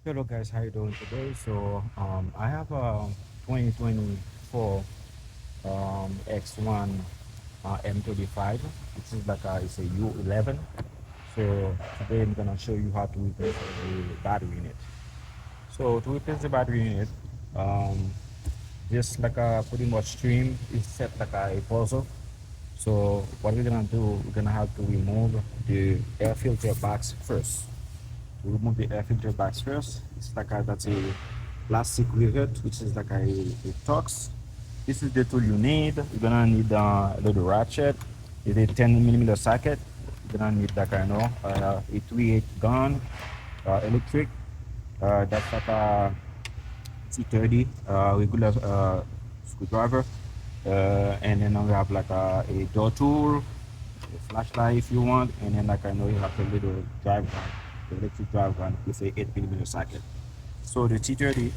Hello guys, how you doing today? I have a 2024 X1 M35. This is like it's a U11. So today I'm gonna show you how to replace the battery unit. So to replace the battery unit, um, just like a pretty much stream is set like a puzzle. So what we're gonna do, we're gonna have to remove the air filter box first. To remove the air filter box first, it's like that's a plastic rivet, which is like a Torx. This is the tool you need. You're gonna need a little ratchet, it's a 10 millimeter socket. You're gonna need like a 3/8 gun, electric. That's like a C30 regular screwdriver, and then we have like a door tool, a flashlight if you want, and then like I know you have a little drive gun, the electric drive gun with a 8 millimeter socket. So the T30,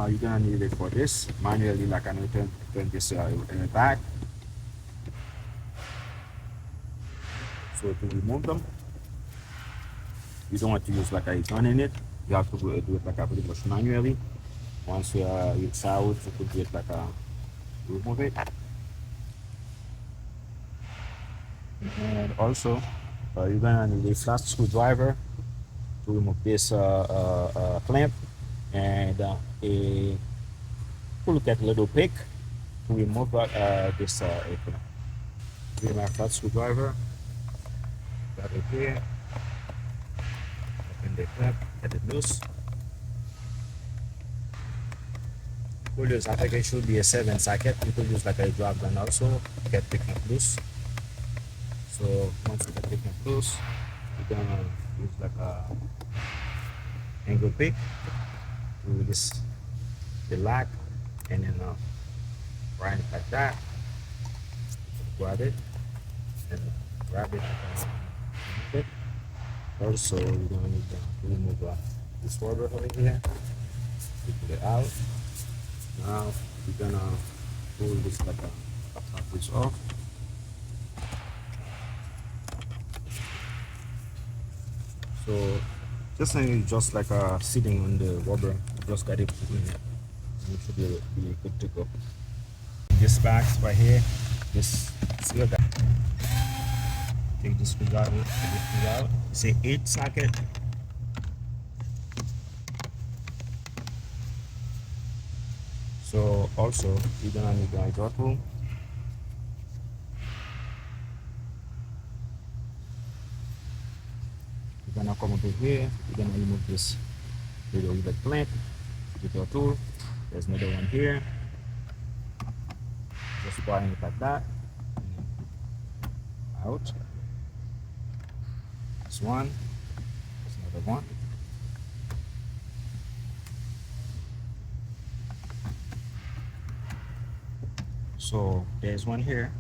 you're gonna need it for this manually. Like I know turn this in the back. So to remove them, you don't want to use like a gun in it. You have to do it like a pretty much manually. Once it's out, you could do it like a remove it. And also, you're gonna need a flat screwdriver to remove this clamp, and a pull at little pick to remove this clamp. With my flat screwdriver, grab it here, open the clamp, get it loose. We'll use, I think it should be a 7 socket. You could use like a drop gun also, get the clamp loose. So once you get the clamp loose, you're gonna use like a angle pick to release the lock, and then grind it like that. Grab it and grab it. And also, you're gonna need to remove this rubber over here. You put it out. Now you're gonna pull this like a top this off. So just like sitting on the rubber, you just got it put in it. You should be good to go. This box right here, this seal that. Take this screw out. It's a 8 socket. So also you're gonna need a draw tool. You're gonna come over here. You're gonna remove this little rivet clamp with your tool. There's another one here. Just squatting it like that. Out. This one. There's another one. So there's one here.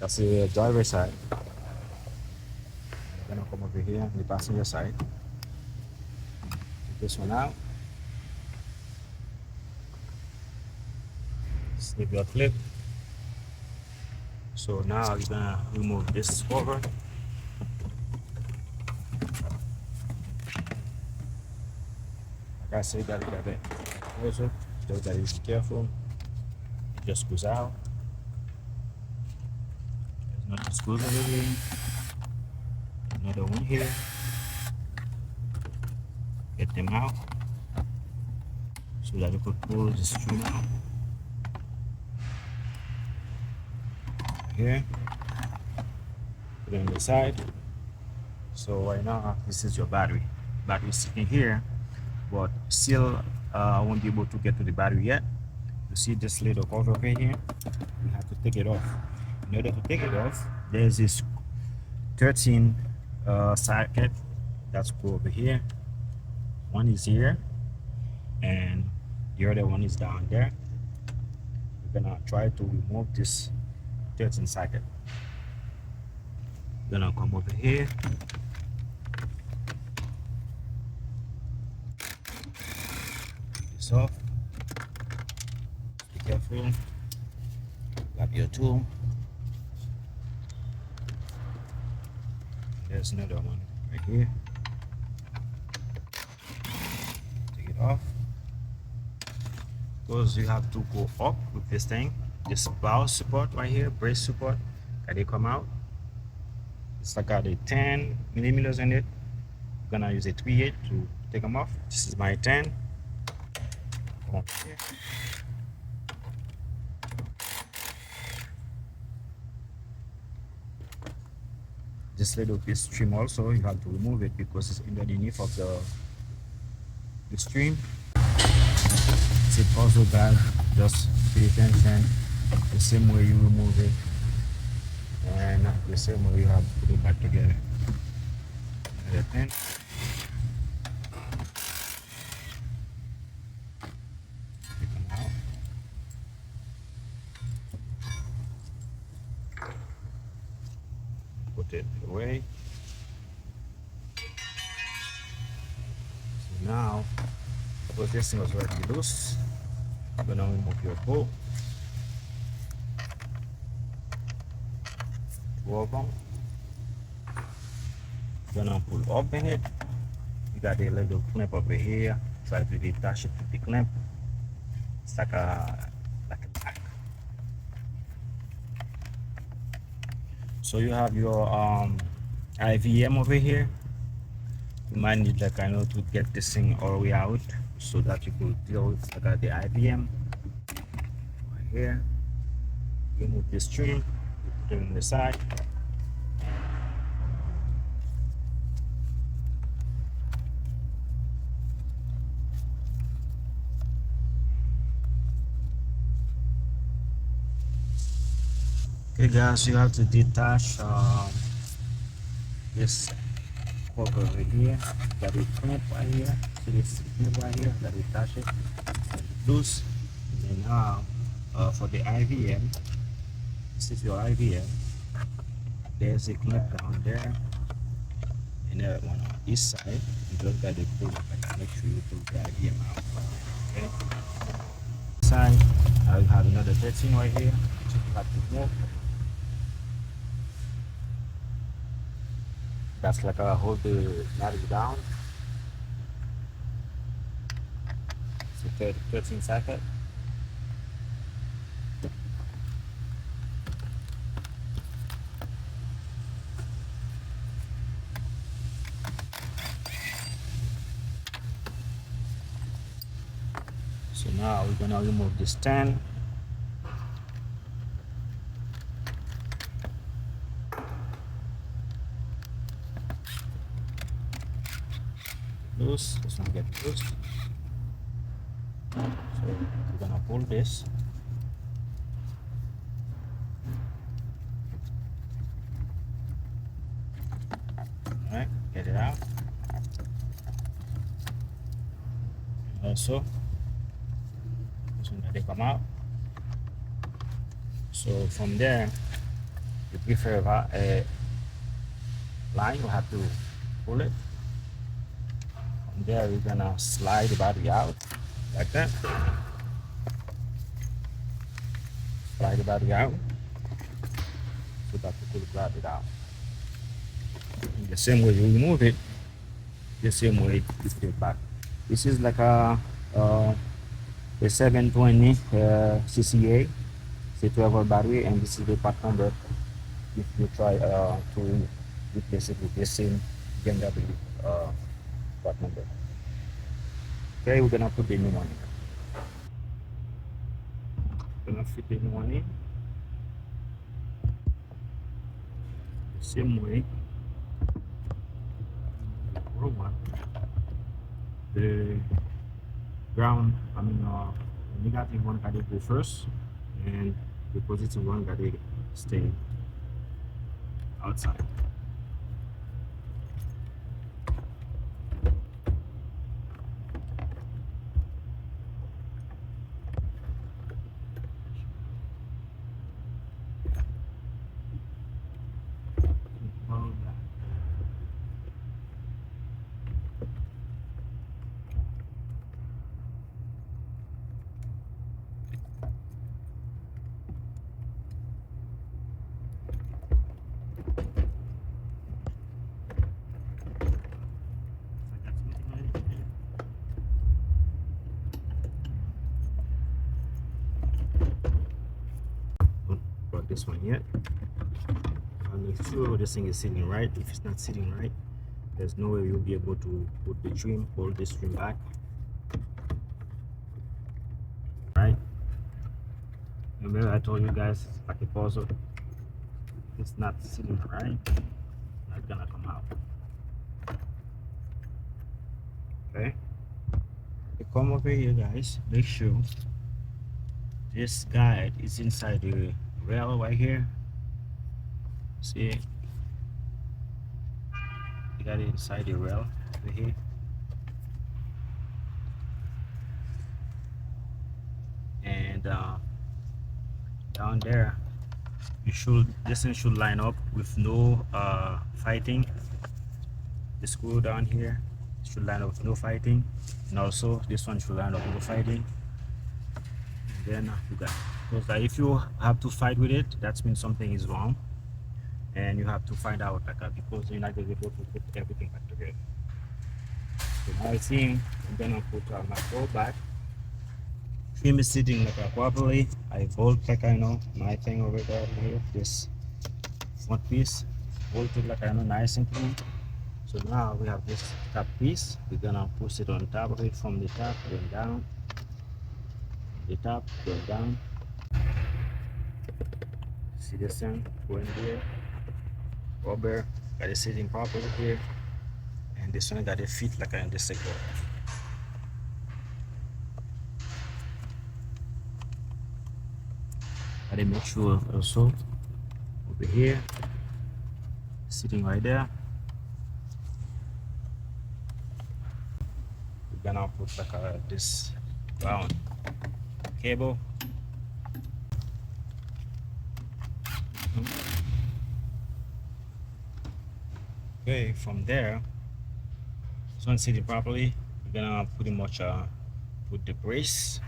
That's the driver's side. I'm gonna come over here on the passenger side. Take this one out. Snip your clip. So now you're gonna remove this cover. Like I said, you gotta get it closer. Just gotta be careful. It just goes out. There's another screws over here. Another one here. Get them out so that you could pull the string out. Here, put it on the side. So right now this is your battery. Battery is sitting here, but still I won't be able to get to the battery yet. You see this little cover over here? We have to take it off. In order to take it off, there's this 13 socket that's go over here. One is here, and the other one is down there. We're gonna try to remove this 13 socket. Gonna come over here. This off. Be careful. Grab your tool. There's another one right here. it off. Because you have to go up with this thing. This bow support right here, brace support, that they come out. It's like got a 10 millimeters in it. I'm gonna use a 3/8 to take them off. This is my 10. Come on here. This little piece trim also, you have to remove it because it's underneath of the stream. It's a puzzle bag, just pay attention. The same way you remove it, and the same way you have to put it back together. Another pin. Take them out. Put it away. So now, because this thing was already loose, I'm gonna remove your bolt. Two of them. Gonna pull up in it. You got a little clamp over here. Try to detach it with the clamp. It's like a back. So you have your IVM over here. You might need like to get this thing all the way out so that you could deal with like the IVM right here. Remove this trim, put it on the side. Okay guys, you have to detach this cover over here. Got a clamp right here. See this clamp right here? Got to detach it loose. And then now for the IVM, this is your IVM. There's a clamp down there, and that one on this side. You just got to pull it back. Make sure you pull the IVM out. Okay. Side, I have another 13 right here. Which you have to move. That's like a hold the battery down. So 13 socket. So now we're gonna remove this 10. Loose, this one get loose. So we're gonna pull this. Alright, get it out. And also, this one they come out. So from there, you prefer a line, you have to pull it. From there, we're gonna slide the battery out like that. Slide the battery out so that you could grab it out. In the same way you remove it, the same way you put it back. This is like a 720 CCA, it's a 12-volt battery, and this is the part number if you try to replace it with the same BMW part number. Okay, we're gonna put the new one in. Gonna fit the new one in the same way. The ground, the negative one gotta go first, and the positive one gotta stay outside. this one yet. I'll make sure this thing is sitting right. If it's not sitting right, there's no way you'll be able to put the trim, hold this trim back. Right? Remember I told you guys it's like a puzzle. If it's not sitting right, it's not gonna come out. Okay? You come over here, guys. Make sure this guide is inside the rail right here. See, you got it inside the rail over here. And down there, this thing should line up with no fighting. The screw down here should line up with no fighting, and also this one should line up with no fighting. And then you got, because if you have to fight with it, that means something is wrong, and you have to find out because you're not able to put everything back together. So now I think I'm gonna put my bolt back. Trim is sitting properly. I bolt my thing over there here, this front piece bolted nice and clean. So now we have this top piece. We're gonna push it on top of it from the top going down, the top going down. See this thing going here, rubber got it sitting properly here, and this one got a fit in this sector. Gotta make sure also over here, sitting right there. We're gonna put this round cable. Okay, from there, this one sitting properly. We're gonna pretty much put the braces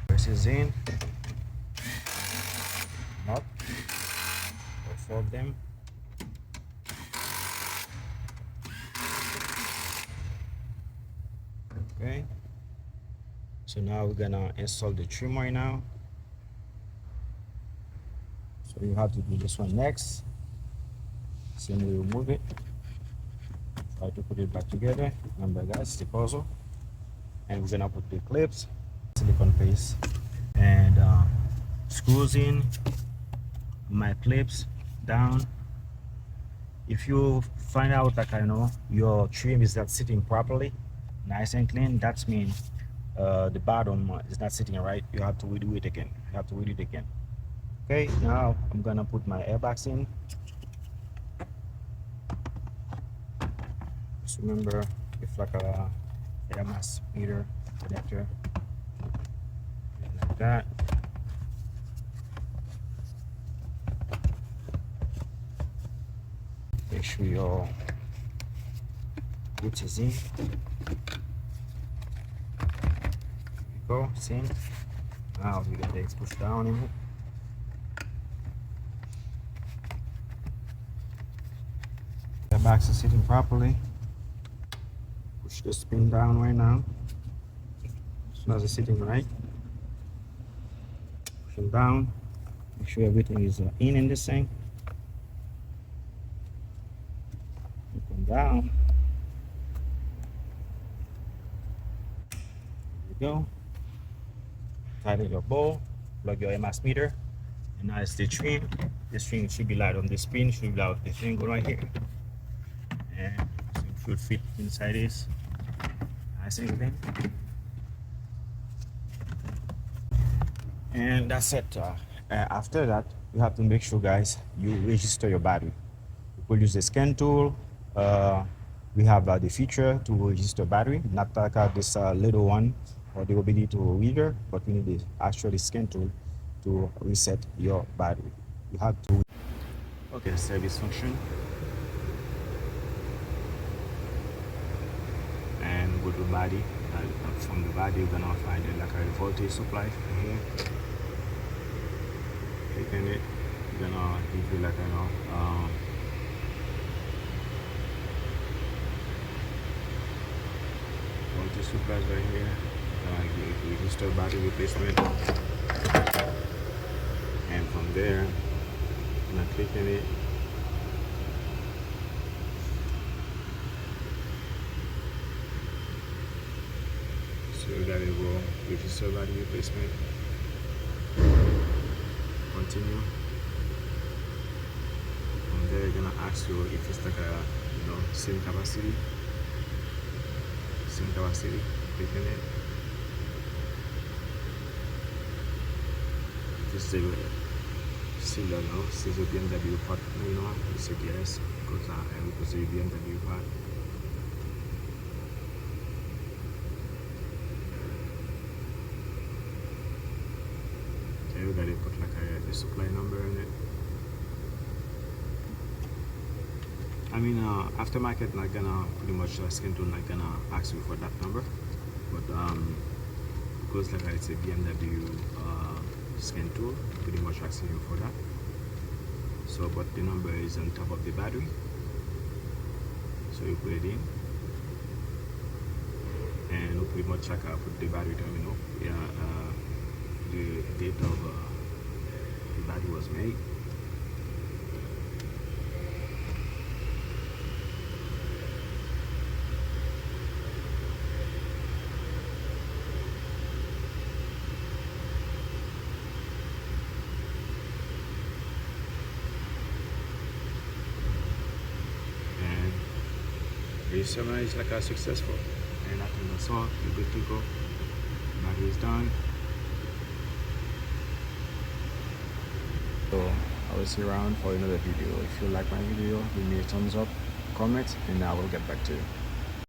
in. Not all four of them. Okay, so now we're gonna install the trim right now. So you have to do this one next. Same way we move it. Try to put it back together. Remember guys, the puzzle. And we're gonna put the clips, silicone paste, and screws in. My clips down. If you find out your trim is not sitting properly, nice and clean, that means the bottom is not sitting right. You have to redo it again. Okay, now I'm gonna put my airbags in. Just remember, if a air mass meter connector like that. Make sure your boot is in. There you go, see? Now we got this push down in it. The backs are sitting properly. Push the spin down right now. As soon as it's sitting right, push them down. Make sure everything is in this thing. Down. There you go. Tighten your bowl, plug your mass meter, and now it's the trim. This string should be light on the spin, should be light on the single right here, and it should fit inside this. Nice and clean. And that's it. After that, you have to make sure, guys, you register your battery. You could use the scan tool. We have the feature to register battery, not this little one or the ability to reader, but we need the actual scan tool to reset your battery. You have to. Okay, service function, and go to body. From the body, you're gonna find a voltage supply here. Clicking it, you're gonna give you voltage supplies right here. Register battery replacement, and from there gonna click on it. So there you go, which is a battery replacement. Continue. And they're gonna ask you if it's like a SIM capacity. Click on it. This is a similar now. This is a BMW part, it's a yes because it was a BMW part. Okay, we gotta put like a supply number in it. I mean, aftermarket not gonna pretty much skin tone not gonna ask you for that number, but because like it's a BMW scan tool, pretty much asking you for that. So, but the number is on top of the battery, so you put it in, and we pretty much put the battery terminal. The date of the battery was made. This summer is like a successful, and I think that's all. You're good to go. Battery is done. So I will see you around for another video. If you like my video, give me a thumbs up, comment, and I will get back to you.